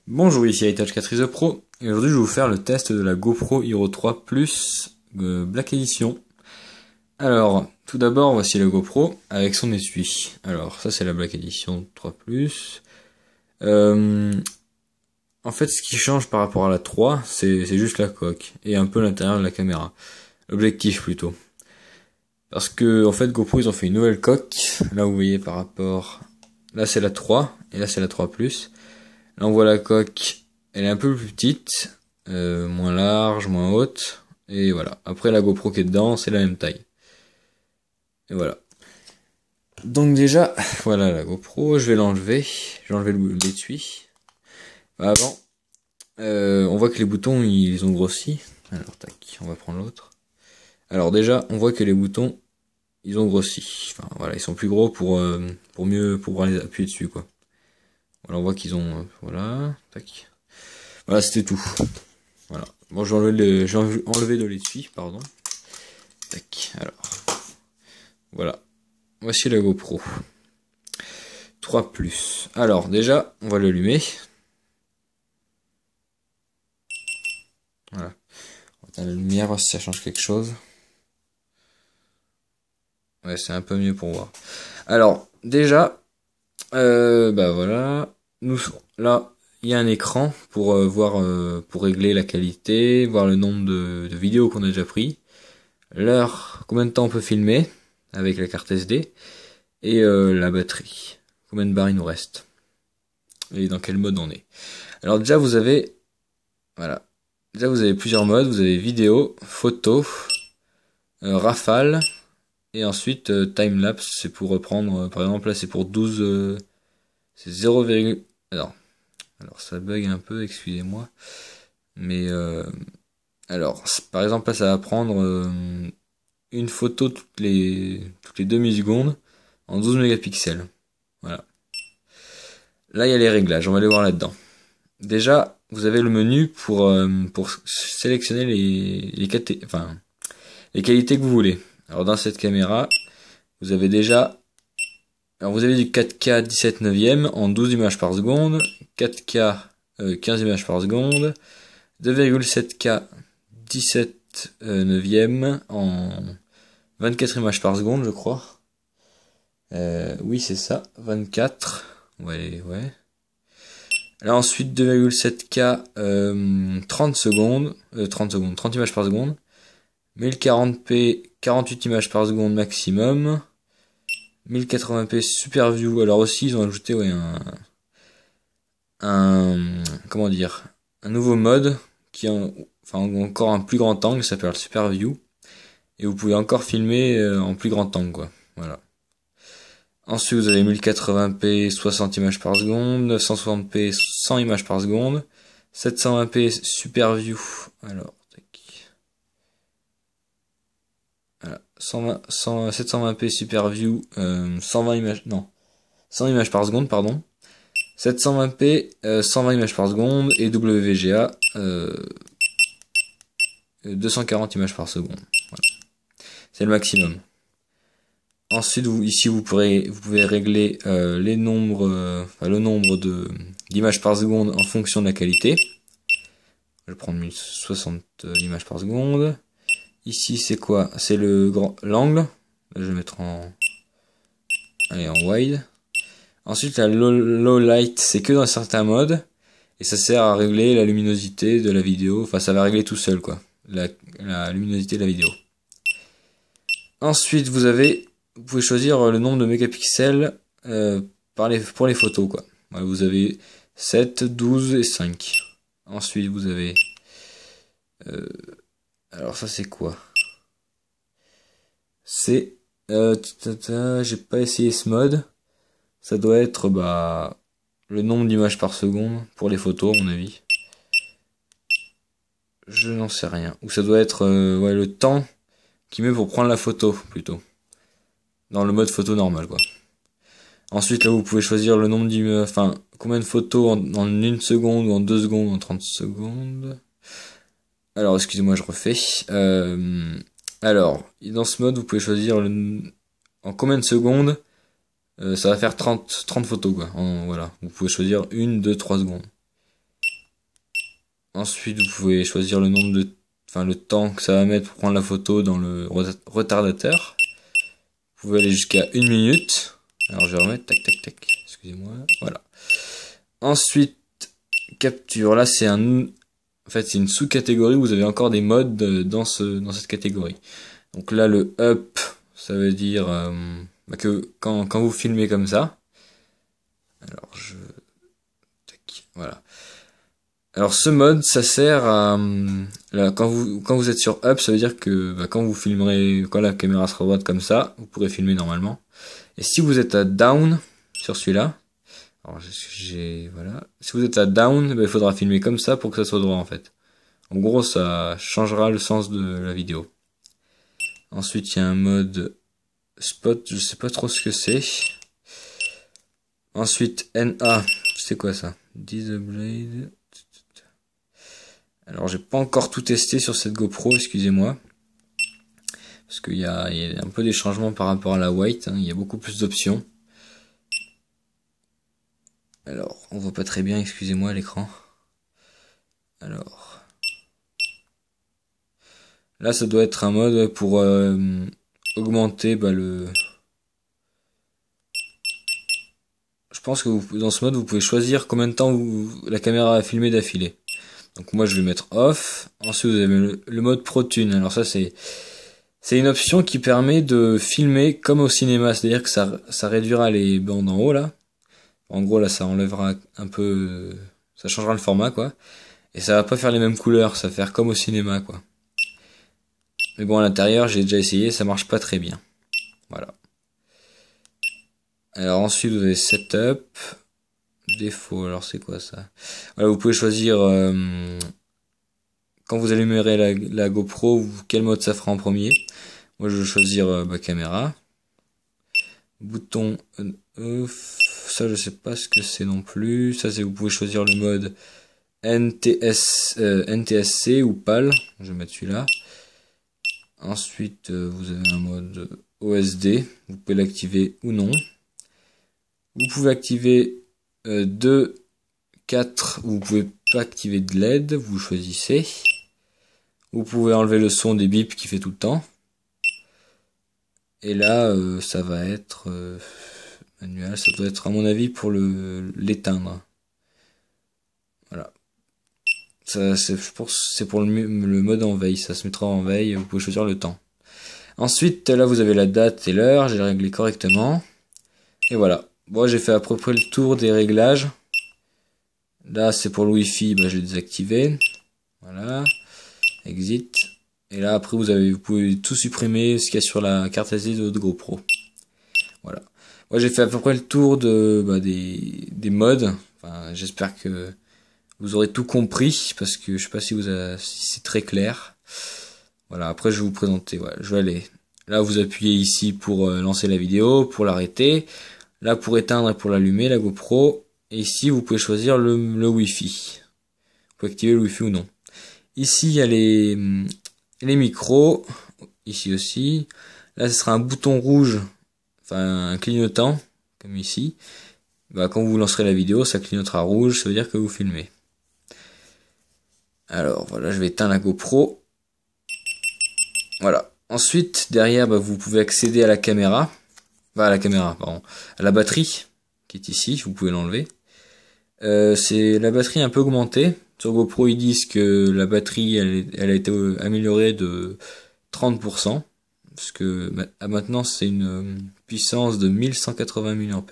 Bonjour, ici Heritage 4 Pro, et aujourd'hui je vais vous faire le test de la GoPro Hero 3 Plus Black Edition. Alors, tout d'abord, voici la GoPro avec son essuie. Alors, ça c'est la Black Edition 3 Plus. En fait, ce qui change par rapport à la 3, c'est juste la coque, et un peu l'intérieur de la caméra. L'objectif plutôt. Parce que, en fait, GoPro ils ont fait une nouvelle coque. Là, vous voyez par rapport... Là c'est la 3, et là c'est la 3 Plus. Là on voit la coque, elle est un peu plus petite, moins large, moins haute, et voilà. Après la GoPro qui est dedans, c'est la même taille. Et voilà. Donc déjà, voilà la GoPro, je vais l'enlever. Je vais enlever l'étui. Avant, on voit que les boutons ils ont grossi. Alors tac, on va prendre l'autre. Alors déjà, on voit que les boutons ils ont grossi. Enfin voilà, ils sont plus gros pour mieux pouvoir les appuyer dessus quoi. Voilà, on voit qu'ils ont voilà, tac. Voilà, c'était tout. Voilà. Bon, j'ai enlevé de l'étui, pardon. Tac, alors. Voilà. Voici la GoPro 3 Plus. Alors, déjà, on va l'allumer. Voilà. On va éteindre la lumière, voir si ça change quelque chose. Ouais, c'est un peu mieux pour voir. Alors, déjà, bah voilà. Là, il y a un écran pour voir, pour régler la qualité, voir le nombre de vidéos qu'on a déjà pris, l'heure, combien de temps on peut filmer avec la carte SD, et la batterie. Combien de barres il nous reste. Et dans quel mode on est. Alors déjà vous avez, voilà. Déjà vous avez plusieurs modes. Vous avez vidéo, photo, rafale, et ensuite time-lapse, c'est pour reprendre, par exemple là c'est pour 12, c'est 0, alors ça bug un peu, excusez-moi. Mais alors par exemple là ça va prendre une photo toutes les demi-secondes en 12 mégapixels. Voilà. Là, il y a les réglages, on va aller voir là-dedans. Déjà, vous avez le menu pour sélectionner les qualités que vous voulez. Alors, dans cette caméra, vous avez déjà... Alors, vous avez du 4K 17 neuvième en 12 images par seconde, 4K 15 images par seconde, 2,7K 17 neuvième en 24 images par seconde, je crois. Oui, c'est ça, 24. Ouais. Là ensuite 2,7K 30 images par seconde. 1040p 48 images par seconde maximum. 1080p Super View. Alors aussi ils ont ajouté comment dire, un nouveau mode qui a encore un plus grand angle, ça s'appelle Super View. Et vous pouvez encore filmer en plus grand angle quoi. Voilà. Ensuite, vous avez 1080p 60 images par seconde, 960p 100 images par seconde, 720p Super View. Alors, tac. Voilà, 720p Super View, 120 images, non, 100 images par seconde, pardon. 720p, 120 images par seconde et WVGA, 240 images par seconde. Voilà. C'est le maximum. Ensuite, ici, vous pouvez régler le nombre d'images par seconde en fonction de la qualité. Je vais prendre 1060 images par seconde. Ici, c'est quoi? C'est l'angle. Je vais mettre en wide. Ensuite, la low light, c'est que dans certains modes. Et ça sert à régler la luminosité de la vidéo. Enfin, ça va régler tout seul, quoi. La luminosité de la vidéo. Ensuite, vous pouvez choisir le nombre de mégapixels pour les photos, quoi. Voilà, vous avez 7, 12 et 5. Ensuite, vous avez... alors ça, c'est quoi? C'est... j'ai pas essayé ce mode. Ça doit être le nombre d'images par seconde pour les photos, à mon avis. Je n'en sais rien. Ou ça doit être le temps qu'il met pour prendre la photo, plutôt. Dans le mode photo normal, quoi. Ensuite, là, vous pouvez choisir le nombre combien de photos en 1 seconde, ou en 2 secondes, ou en 30 secondes. Alors, excusez-moi, je refais. Alors, dans ce mode, vous pouvez choisir en combien de secondes ça va faire 30 photos, quoi. Voilà. Vous pouvez choisir 1, 2, 3 secondes. Ensuite, vous pouvez choisir le nombre de, enfin le temps que ça va mettre pour prendre la photo dans le retardateur. Vous pouvez aller jusqu'à 1 minute. Alors je vais remettre, tac tac tac, excusez-moi, voilà. Ensuite, capture, là c'est en fait c'est une sous-catégorie, vous avez encore des modes dans cette catégorie. Donc là le up, ça veut dire que quand vous filmez comme ça, alors tac, voilà. Alors ce mode, ça sert à là, quand vous êtes sur up, ça veut dire que quand vous filmerez, quand la caméra sera droite comme ça, vous pourrez filmer normalement. Et si vous êtes à down sur celui-là, alors voilà, si vous êtes à down, il faudra filmer comme ça pour que ça soit droit en fait. En gros, ça changera le sens de la vidéo. Ensuite, il y a un mode spot, je sais pas trop ce que c'est. Ensuite, NA, c'est quoi ça? Display. Alors, j'ai pas encore tout testé sur cette GoPro, excusez-moi. Parce qu'il y a un peu des changements par rapport à la white, hein, il y a beaucoup plus d'options. Alors, on voit pas très bien, excusez-moi l'écran. Alors, là ça doit être un mode pour augmenter Je pense que dans ce mode vous pouvez choisir combien de temps la caméra va filmer d'affilée. Donc moi je vais mettre off. Ensuite vous avez le mode ProTune. Alors ça c'est une option qui permet de filmer comme au cinéma, c'est-à-dire que ça réduira les bandes en haut là. En gros là ça enlèvera un peu, ça changera le format quoi. Et ça va pas faire les mêmes couleurs, ça va faire comme au cinéma quoi. Mais bon à l'intérieur j'ai déjà essayé, ça marche pas très bien. Voilà. Alors ensuite vous avez Setup. Défaut, alors c'est quoi ça? Voilà, vous pouvez choisir quand vous allumerez la GoPro, quel mode ça fera en premier. Moi je vais choisir caméra. Bouton off, ça je sais pas ce que c'est non plus. Ça c'est vous pouvez choisir le mode NTSC ou PAL. Je vais mettre celui-là. Ensuite vous avez un mode OSD. Vous pouvez l'activer ou non. Vous pouvez activer 2, 4, vous pouvez pas activer de LED, vous choisissez. Vous pouvez enlever le son des bips qui fait tout le temps. Et là, ça va être manuel, ça doit être à mon avis pour l'éteindre. Voilà. Ça, je pense c'est pour le mode en veille, ça se mettra en veille, vous pouvez choisir le temps. Ensuite, là vous avez la date et l'heure, j'ai réglé correctement. Et voilà. Bon, j'ai fait à peu près le tour des réglages. Là, c'est pour le Wi-Fi, je l'ai désactivé. Voilà. Exit. Et là, après, vous pouvez tout supprimer ce qu'il y a sur la carte SD de votre GoPro. Voilà. Moi, j'ai fait à peu près le tour des modes. Enfin, j'espère que vous aurez tout compris, parce que je sais pas si si c'est très clair. Voilà. Après, je vais vous présenter. Voilà, je vais aller. Là, vous appuyez ici pour lancer la vidéo, pour l'arrêter. Là, pour éteindre et pour l'allumer, la GoPro. Et ici, vous pouvez choisir le Wi-Fi. Vous pouvez activer le Wi-Fi ou non. Ici, il y a les micros. Ici aussi. Là, ce sera un bouton rouge. Enfin, un clignotant. Comme ici. Quand vous lancerez la vidéo, ça clignotera rouge. Ça veut dire que vous filmez. Alors, voilà, je vais éteindre la GoPro. Voilà. Ensuite, derrière, vous pouvez accéder à la caméra. À la batterie. Qui est ici. Vous pouvez l'enlever. C'est la batterie un peu augmentée. Sur GoPro, ils disent que la batterie, elle a été améliorée de 30%. Parce que maintenant, c'est une puissance de 1180 mAh.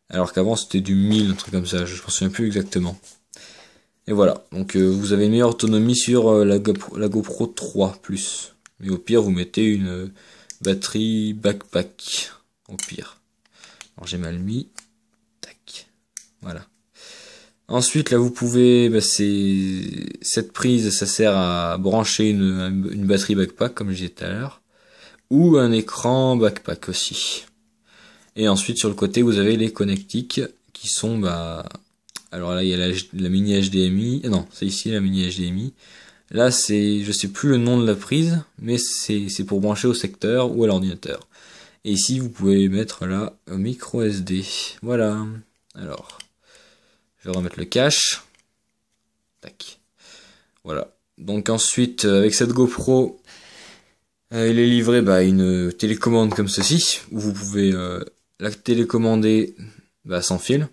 Alors qu'avant, c'était du 1000, un truc comme ça. Je ne me souviens plus exactement. Et voilà. Donc, vous avez une meilleure autonomie sur la GoPro 3+. Mais au pire, vous mettez une batterie backpack. Au pire. Alors, j'ai mal mis. Tac. Voilà. Ensuite, là, vous pouvez, cette prise, ça sert à brancher une batterie backpack, comme je disais tout à l'heure, ou un écran backpack aussi. Et ensuite, sur le côté, vous avez les connectiques qui sont, alors là, il y a la mini HDMI, non, c'est ici la mini HDMI. Là, je sais plus le nom de la prise, mais c'est pour brancher au secteur ou à l'ordinateur. Et ici, vous pouvez mettre là un micro SD. Voilà. Alors. Je vais remettre le cache. Tac. Voilà. Donc ensuite, avec cette GoPro, il est livré une télécommande comme ceci, où vous pouvez la télécommander sans fil.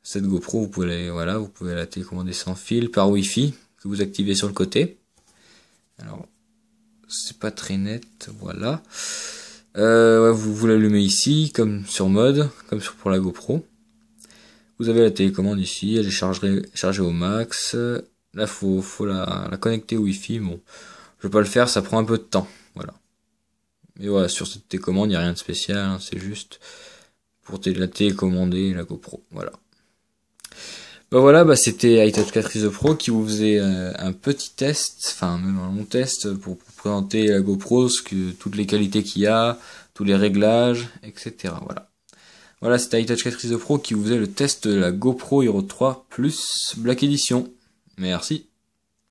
Cette GoPro, vous pouvez la télécommander sans fil par Wi-Fi que vous activez sur le côté. Alors, c'est pas très net, voilà. Vous l'allumez ici, comme sur mode, pour la GoPro. Vous avez la télécommande ici, elle est chargée au max. Là, faut la connecter au Wi-Fi. Bon, je vais pas le faire, ça prend un peu de temps, voilà. Mais voilà, sur cette télécommande, il n'y a rien de spécial, hein, c'est juste pour la télécommander la GoPro, voilà. C'était iTouch 4 ISO Pro qui vous faisait un petit test, enfin même un long test pour présenter la GoPro, toutes les qualités qu'il y a, tous les réglages, etc. Voilà, c'était iTouch 4 ISO Pro qui vous faisait le test de la GoPro Hero 3 Plus Black Edition. Merci.